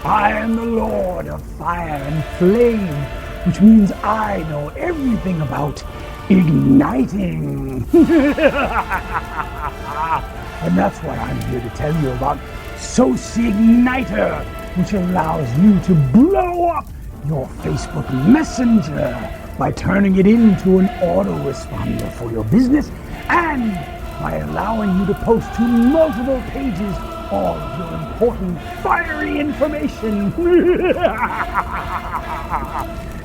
I am the Lord of Fire and Flame, which means I know everything about igniting. And that's what I'm here to tell you about SocIgnitor, which allows you to blow up your Facebook Messenger by turning it into an autoresponder for your business and by allowing you to post to multiple pages all of your important fiery information.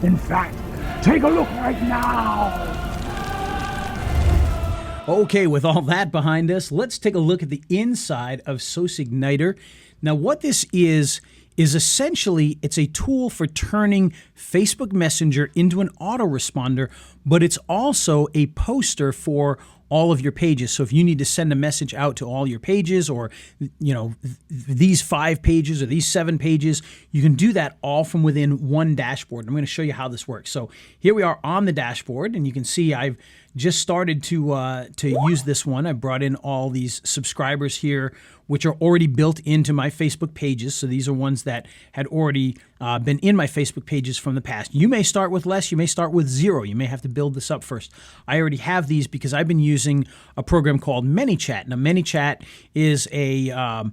In fact, take a look right now. Okay, with all that behind us, let's take a look at the inside of SocIgnitor. Now, what this is essentially, it's a tool for turning Facebook Messenger into an autoresponder, but it's also a poster for all of your pages. So if you need to send a message out to all your pages, or these 5 pages or these 7 pages, you can do that all from within one dashboard. I'm going to show you how this works. So here we are on the dashboard, and you can see I've just started to use this one. I brought in all these subscribers here, which are already built into my Facebook pages. So these are ones that had already been in my Facebook pages from the past. You may start with less, you may start with 0. You may have to build this up first. I already have these because I've been using a program called ManyChat. Now, ManyChat is a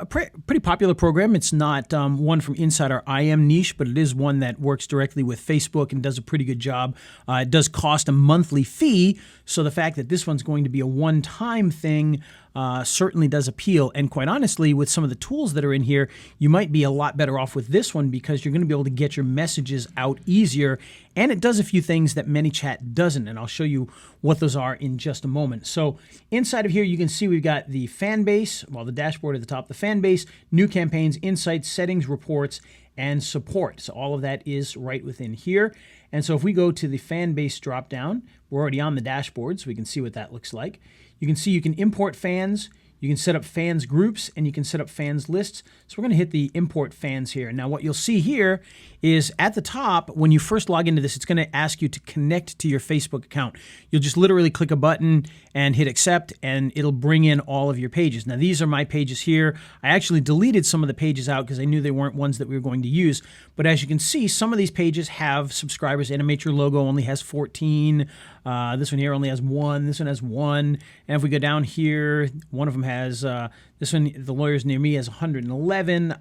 pretty popular program. It's not one from inside our IM niche, but it is one that works directly with Facebook and does a pretty good job. It does cost a monthly fee, so the fact that this one's going to be a one-time thing certainly does appeal. And quite honestly, with some of the tools that are in here, you might be a lot better off with this one because you're going to be able to get your messages out easier. And it does a few things that ManyChat doesn't, and I'll show you what those are in just a moment. So inside of here, you can see we've got the fan base, the dashboard at the top, the fan base, new campaigns, insights, settings, reports, and support. So all of that is right within here. And so if we go to the fan base drop down, we're already on the dashboard, so we can see what that looks like. You can see you can import fans, you can set up fans groups, and you can set up fans lists. So we're going to hit the import fans here. Now what you'll see here is at the top, when you first log into this, it's going to ask you to connect to your Facebook account. You'll just literally click a button and hit accept, and it'll bring in all of your pages. Now these are my pages here. I actually deleted some of the pages out because I knew they weren't ones that we were going to use. But as you can see, some of these pages have subscribers. Animate Your Logo only has 14. This one here only has 1. This one has 1. And if we go down here, one of them has, this one, The Lawyers Near Me, has 111.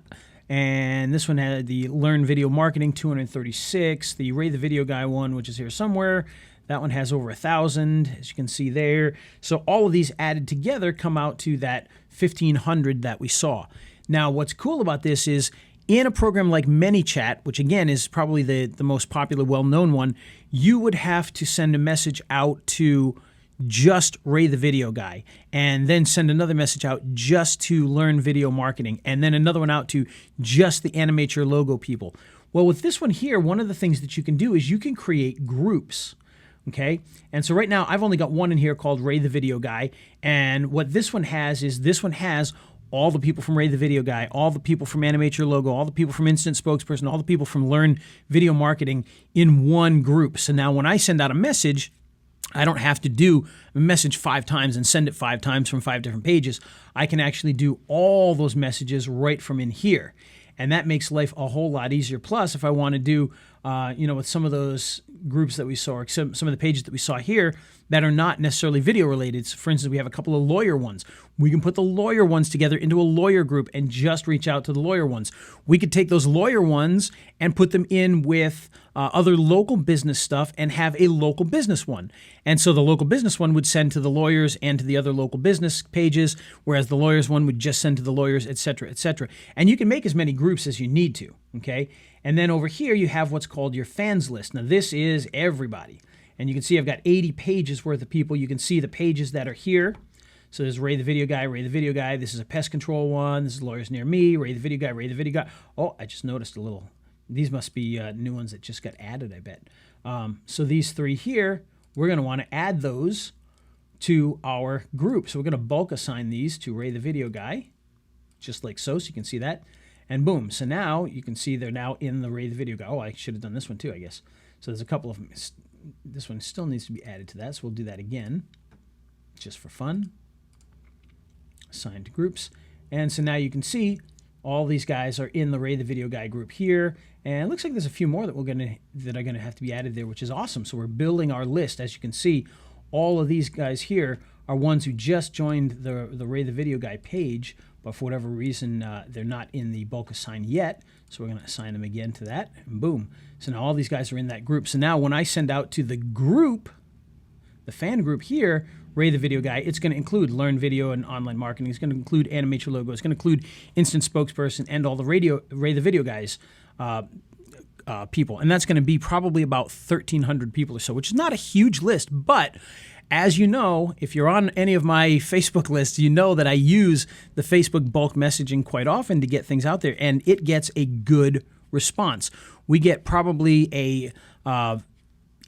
And this one had the Learn Video Marketing, 236. The Ray the Video Guy one, which is here somewhere, that one has over 1,000, as you can see there. So all of these added together come out to that 1,500 that we saw. Now, what's cool about this is in a program like ManyChat, which again is probably the most popular, well-known one, you would have to send a message out to just Ray the Video Guy, and then send another message out just to Learn Video Marketing, and then another one out to just the Animate Your Logo people. Well, with this one here, one of the things that you can do is you can create groups. Okay, and so right now I've only got one in here called Ray the Video Guy, and what this one has is this one has all the people from Ray the Video Guy, all the people from Animate Your Logo, all the people from Instant Spokesperson, all the people from Learn Video Marketing in one group. So now when I send out a message, I don't have to do a message 5 times and send it 5 times from 5 different pages. I can actually do all those messages right from in here. And that makes life a whole lot easier. Plus, if I want to do, with some of those groups that we saw, or some of the pages that we saw here that are not necessarily video related. So for instance, we have a couple of lawyer ones. We can put the lawyer ones together into a lawyer group and just reach out to the lawyer ones. We could take those lawyer ones and put them in with other local business stuff and have a local business one. And so the local business one would send to the lawyers and to the other local business pages, whereas the lawyers one would just send to the lawyers, et cetera, et cetera. And you can make as many groups as you need to, okay? And then over here, you have what's called your fans list. Now, this is everybody. And you can see I've got 80 pages worth of people. You can see the pages that are here. So there's Ray the Video Guy, Ray the Video Guy. This is a pest control one. This is Lawyers Near Me, Ray the Video Guy, Ray the Video Guy. Oh, I just noticed a little. These must be new ones that just got added, I bet. So these 3 here, we're going to want to add those to our group. So we're going to bulk assign these to Ray the Video Guy, just like so. So you can see that. And boom. So now you can see they're now in the Ray the Video Guy. Oh, I should have done this one too, I guess. So there's a couple of them. This one still needs to be added to that, so we'll do that again, just for fun. assign to groups. And so now you can see all these guys are in the Ray the Video Guy group here. And it looks like there's a few more that are gonna have to be added there, which is awesome. So we're building our list. As you can see, all of these guys here are ones who just joined the Ray the Video Guy page, but for whatever reason, they're not in the bulk assign yet. So we're gonna assign them again to that, and boom. So now all these guys are in that group. So now when I send out to the group, the fan group here, Ray the Video Guy, it's going to include Learn Video and Online Marketing. It's going to include Animate Your Logo. It's going to include Instant Spokesperson and all the Ray the Video Guys people. And that's going to be probably about 1,300 people or so, which is not a huge list. But as you know, if you're on any of my Facebook lists, you know that I use the Facebook bulk messaging quite often to get things out there, and it gets a good response. We get probably a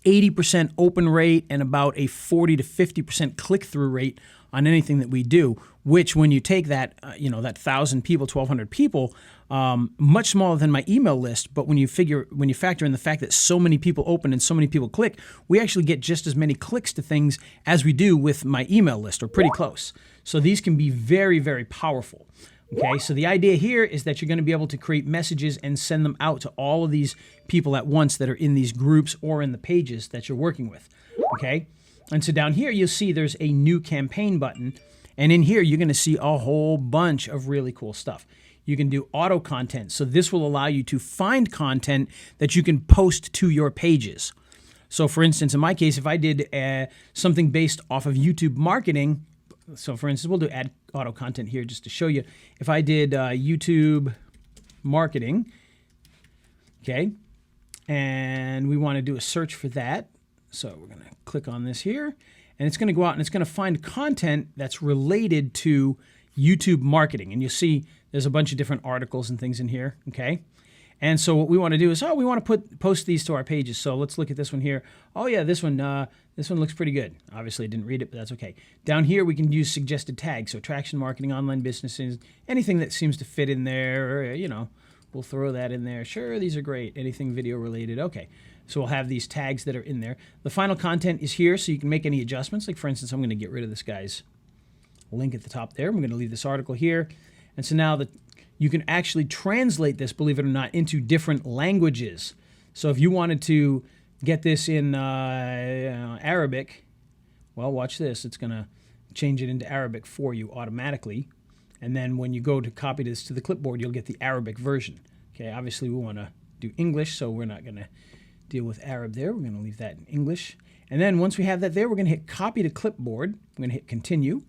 80% open rate and about a 40 to 50% click-through rate on anything that we do, which when you take that, that 1,000 people, 1,200 people, much smaller than my email list, but when you factor in the fact that so many people open and so many people click, we actually get just as many clicks to things as we do with my email list, or pretty close. So these can be very, very powerful. Okay, so the idea here is that you're going to be able to create messages and send them out to all of these people at once that are in these groups or in the pages that you're working with. Okay, and so down here you'll see there's a new campaign button, and in here you're going to see a whole bunch of really cool stuff. You can do auto content, so this will allow you to find content that you can post to your pages. So for instance, in my case, if I did something based off of YouTube marketing, so for instance, we'll do add auto content here just to show you. If I did YouTube marketing, okay, and we want to do a search for that, so we're going to click on this here, and it's going to go out and it's going to find content that's related to YouTube marketing. And you'll see there's a bunch of different articles and things in here, okay? And so what we want to do is, we want to post these to our pages. So let's look at this one here. Oh yeah, this one looks pretty good. Obviously I didn't read it, but that's okay. Down here we can use suggested tags, so attraction marketing, online businesses, anything that seems to fit in there, or, we'll throw that in there. Sure, these are great. Anything video related, okay. So we'll have these tags that are in there. The final content is here, so you can make any adjustments. Like for instance, I'm going to get rid of this guy's link at the top there. I'm going to leave this article here. And so now you can actually translate this, believe it or not, into different languages. So if you wanted to get this in Arabic, well, watch this. It's going to change it into Arabic for you automatically. And then when you go to copy this to the clipboard, you'll get the Arabic version. Okay, obviously we want to do English, so we're not going to deal with Arab there. We're going to leave that in English. And then once we have that there, we're going to hit copy to clipboard. We're going to hit continue.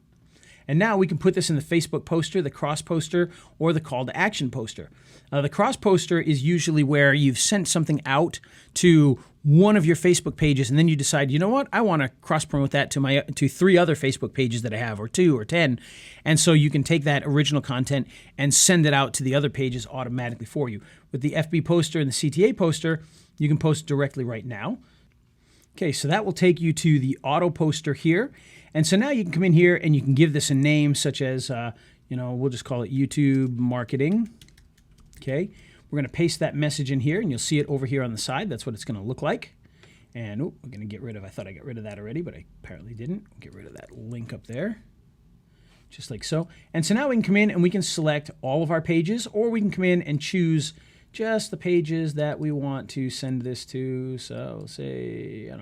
And now we can put this in the Facebook poster, the cross poster, or the call to action poster. The cross poster is usually where you've sent something out to one of your Facebook pages, and then you decide, you know what, I want to cross promote that to 3 other Facebook pages that I have, or 2 or 10. And so you can take that original content and send it out to the other pages automatically for you. With the FB poster and the CTA poster, you can post directly right now. Okay, so that will take you to the auto poster here. And so now you can come in here and you can give this a name such as, we'll just call it YouTube marketing. Okay, we're going to paste that message in here and you'll see it over here on the side. That's what it's going to look like. And we're going to get rid of, I thought I got rid of that already, but I apparently didn't. Get rid of that link up there, just like so. And so now we can come in and we can select all of our pages, or we can come in and choose just the pages that we want to send this to. So say,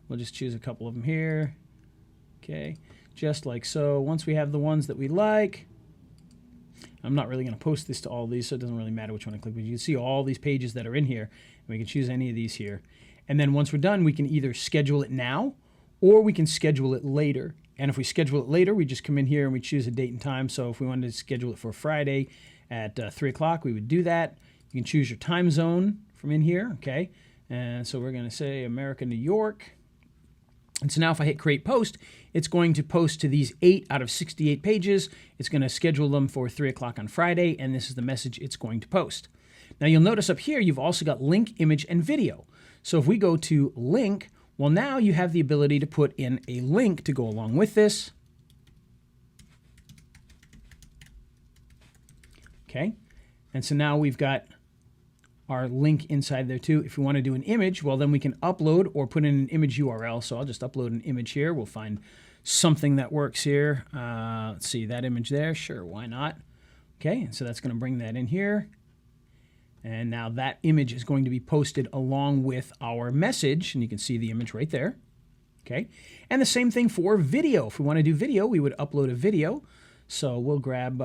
we'll just choose a couple of them here. Okay, just like so. Once we have the ones that we like, I'm not really going to post this to all these, so it doesn't really matter which one I click, but you can see all these pages that are in here, and we can choose any of these here. And then once we're done, we can either schedule it now, or we can schedule it later. And if we schedule it later, we just come in here and we choose a date and time. So if we wanted to schedule it for Friday at 3 o'clock, we would do that. You can choose your time zone from in here, okay? And so we're going to say America, New York. And so now if I hit create post, it's going to post to these 8 out of 68 pages. It's going to schedule them for 3 o'clock on Friday, and this is the message it's going to post. Now you'll notice up here, you've also got link, image, and video. So if we go to link, well, now you have the ability to put in a link to go along with this. Okay, and so now we've got our link inside there too. If we want to do an image, well, then we can upload or put in an image URL. So I'll just upload an image here. We'll find something that works here. Let's see, that image there. Sure, why not? Okay, and so that's going to bring that in here. And now that image is going to be posted along with our message, and you can see the image right there. Okay, and the same thing for video. If we want to do video, we would upload a video. So we'll grab,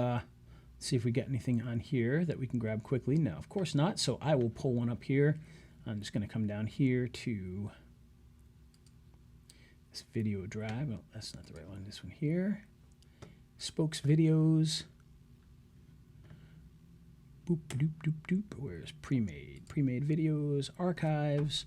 see if we get anything on here that we can grab quickly. No, of course not. So I will pull one up here. I'm just going to come down here to this video drive. Oh, that's not the right one. This one here. Spokes videos. Boop, doop, doop, doop. Where's pre-made? Pre-made videos, archives.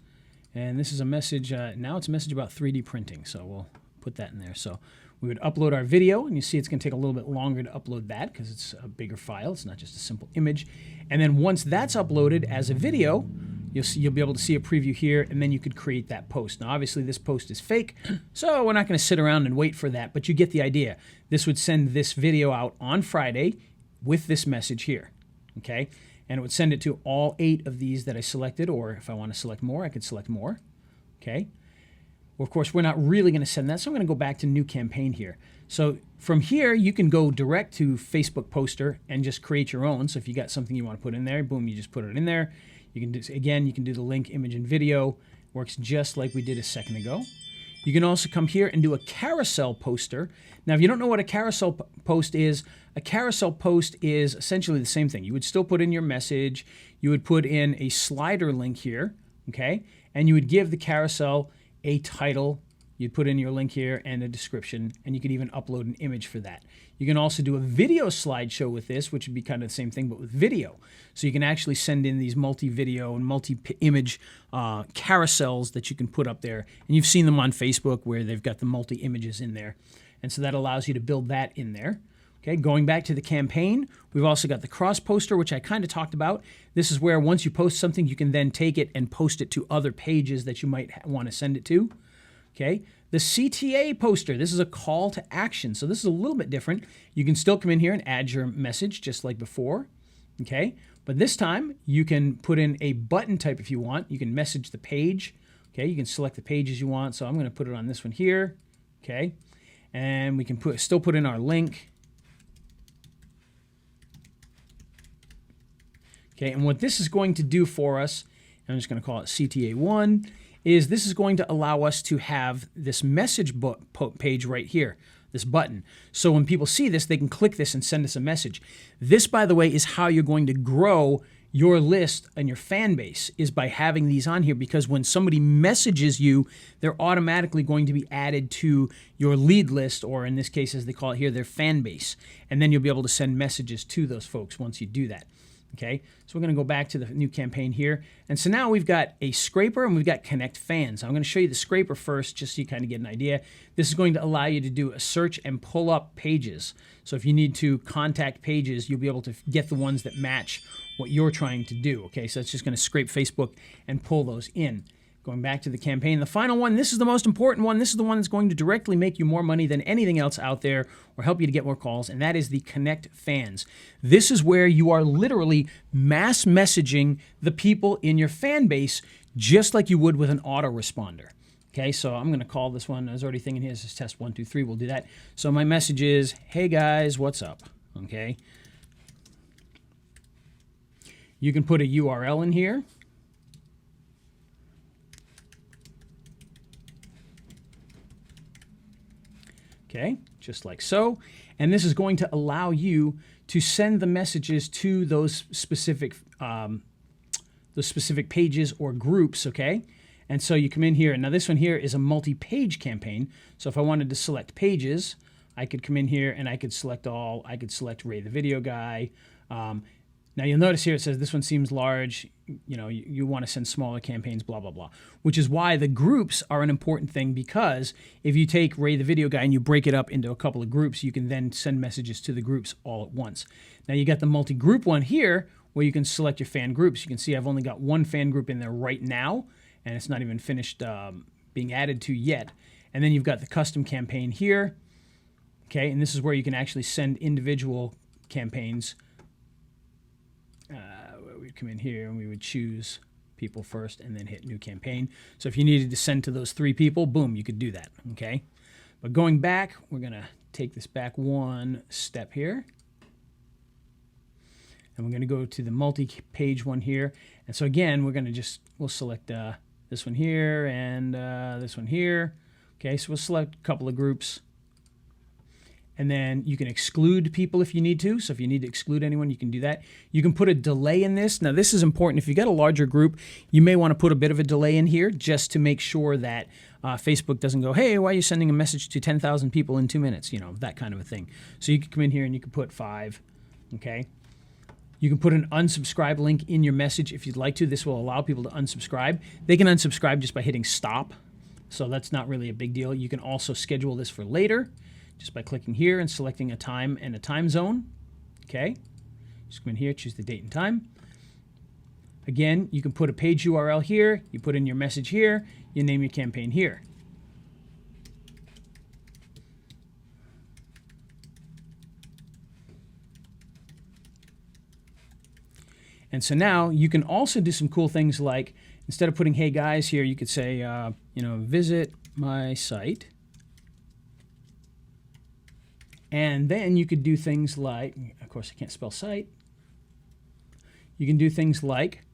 And this is a message. Now it's a message about 3D printing. So we'll put that in there. So we would upload our video, and you see it's going to take a little bit longer to upload that because it's a bigger file. It's not just a simple image. And then once that's uploaded as a video, you'll be able to see a preview here, and then you could create that post. Now, obviously, this post is fake, so we're not going to sit around and wait for that, but you get the idea. This would send this video out on Friday with this message here, okay? And it would send it to all 8 of these that I selected, or if I want to select more, I could select more, okay? Well, of course, we're not really going to send that, so I'm going to go back to New Campaign here. So from here, you can go direct to Facebook Poster and just create your own. So if you got something you want to put in there, boom, you just put it in there. You can do, again, you can do the link, image, and video. Works just like we did a second ago. You can also come here and do a carousel poster. Now, if you don't know what a carousel post is, a carousel post is essentially the same thing. You would still put in your message. You would put in a slider link here, okay? And you would give the carousel a title. You'd put in your link here and a description, and you could even upload an image for that. You can also do a video slideshow with this, which would be kind of the same thing, but with video. So you can actually send in these multi-video and multi-image carousels that you can put up there. And you've seen them on Facebook where they've got the multi-images in there. And so that allows you to build that in there. Okay, going back to the campaign, we've also got the cross poster, which I kind of talked about. This is where once you post something, you can then take it and post it to other pages that you might want to send it to. Okay, the CTA poster, this is a call to action. So this is a little bit different. You can still come in here and add your message just like before. Okay, but this time you can put in a button type if you want. You can message the page. Okay, you can select the pages you want. So I'm going to put it on this one here. Okay, and we can still put in our link. Okay, and what this is going to do for us, I'm just going to call it CTA1, is this is going to allow us to have this message page right here, this button. So when people see this, they can click this and send us a message. This, by the way, is how you're going to grow your list and your fan base, is by having these on here, because when somebody messages you, they're automatically going to be added to your lead list, or in this case, as they call it here, their fan base. And then you'll be able to send messages to those folks once you do that. Okay, so we're going to go back to the new campaign here. And so now we've got a scraper and we've got connect fans. I'm going to show you the scraper first just so you kind of get an idea. This is going to allow you to do a search and pull up pages. So if you need to contact pages, you'll be able to get the ones that match what you're trying to do. Okay, so it's just going to scrape Facebook and pull those in. Going back to the campaign, the final one, this is the most important one. This is the one that's going to directly make you more money than anything else out there or help you to get more calls, and that is the Connect Fans. This is where you are literally mass messaging the people in your fan base just like you would with an autoresponder. Okay, so I'm going to call this one. I was already thinking here, this is test 1, 2, 3. We'll do that. So my message is, hey guys, what's up? Okay. You can put a URL in here. Okay, just like so. And this is going to allow you to send the messages to those specific pages or groups, okay? And so you come in here, and now this one here is a multi-page campaign. So if I wanted to select pages, I could come in here and I could select all. I could select Ray the Video Guy. Now you'll notice here it says this one seems large, you know, you want to send smaller campaigns, blah, blah, blah. Which is why the groups are an important thing, because if you take Ray the Video Guy and you break it up into a couple of groups, you can then send messages to the groups all at once. Now you got the multi-group one here where you can select your fan groups. You can see I've only got one fan group in there right now, and it's not even finished being added to yet. And then you've got the custom campaign here, okay, and this is where you can actually send individual campaigns. We'd come in here and we would choose people first and then hit new campaign. So if you needed to send to those 3 people, boom, you could do that, okay? But going back, we're going to take this back one step here. And we're going to go to the multi-page one here. And so again, we're going to we'll select this one here and this one here. Okay, so we'll select a couple of groups. And then you can exclude people if you need to. So if you need to exclude anyone, you can do that. You can put a delay in this. Now this is important. If you've got a larger group, you may want to put a bit of a delay in here just to make sure that Facebook doesn't go, hey, why are you sending a message to 10,000 people in 2 minutes? You know, that kind of a thing. So you can come in here and you can put 5, okay? You can put an unsubscribe link in your message if you'd like to. This will allow people to unsubscribe. They can unsubscribe just by hitting stop. So that's not really a big deal. You can also schedule this for later just by clicking here and selecting a time and a time zone. Okay, just come in here, choose the date and time. Again, you can put a page URL here, you put in your message here, you name your campaign here. And so now you can also do some cool things like, instead of putting hey guys here, you could say, you know, visit my site. And then you could do things like, of course I can't spell site. You can do things like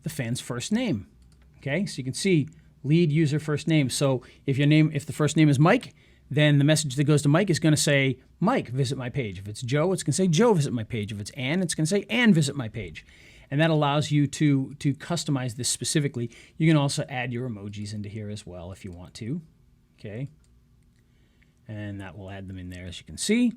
the fan's first name. Okay, so you can see lead user first name. So if the first name is Mike, then the message that goes to Mike is going to say, Mike, visit my page. If it's Joe, it's going to say, Joe, visit my page. If it's Ann, it's going to say, Ann, visit my page. And that allows you to customize this specifically. You can also add your emojis into here as well if you want to. Okay. And that will add them in there, as you can see.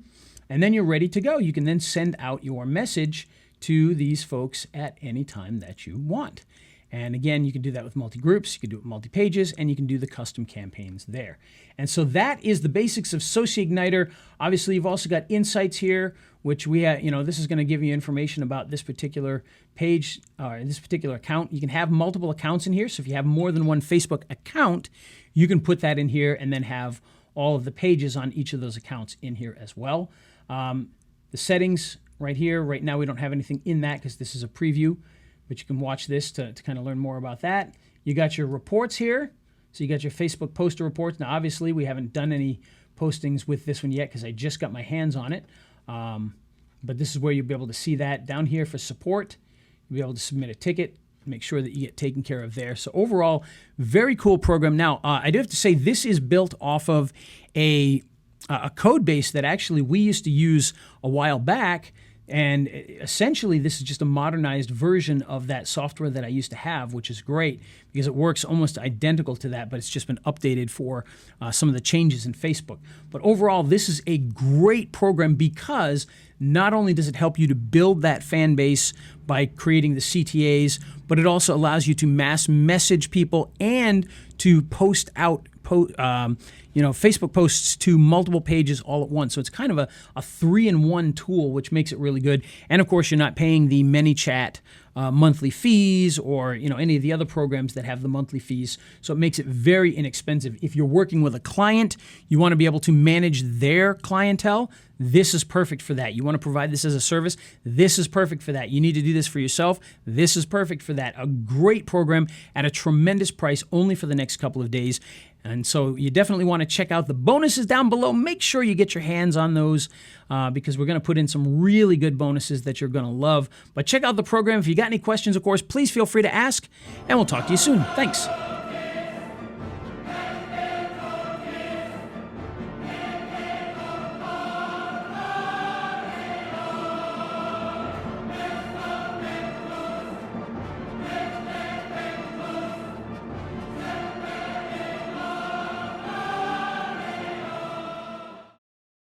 And then you're ready to go. You can then send out your message to these folks at any time that you want. And again, you can do that with multi-groups, you can do it with multi-pages, and you can do the custom campaigns there. And so that is the basics of SocIgnitor. Obviously, you've also got insights here, which we have, you know, this is going to give you information about this particular page, or this particular account. You can have multiple accounts in here. So if you have more than one Facebook account, you can put that in here and then have all of the pages on each of those accounts in here as well. The settings right here, right now we don't have anything in that because this is a preview, but you can watch this to kind of learn more about that. You got your reports here. So you got your Facebook poster reports. Now obviously we haven't done any postings with this one yet because I just got my hands on it. But this is where you'll be able to see that. Down here for support, you'll be able to submit a ticket, make sure that you get taken care of there. So overall, very cool program. Now, I do have to say this is built off of a code base that actually we used to use a while back. And essentially, this is just a modernized version of that software that I used to have, which is great because it works almost identical to that, but it's just been updated for some of the changes in Facebook. But overall, this is a great program because not only does it help you to build that fan base by creating the CTAs, but it also allows you to mass message people and to post out Facebook posts to multiple pages all at once. So it's kind of a 3-in-1 tool, which makes it really good. And of course, you're not paying the ManyChat monthly fees or any of the other programs that have the monthly fees. So it makes it very inexpensive. If you're working with a client, you want to be able to manage their clientele. This is perfect for that. You want to provide this as a service. This is perfect for that. You need to do this for yourself. This is perfect for that. A great program at a tremendous price only for the next couple of days. And so you definitely want to check out the bonuses down below. Make sure you get your hands on those because we're going to put in some really good bonuses that you're going to love. But check out the program. If you got any questions, of course, please feel free to ask, and we'll talk to you soon. Thanks.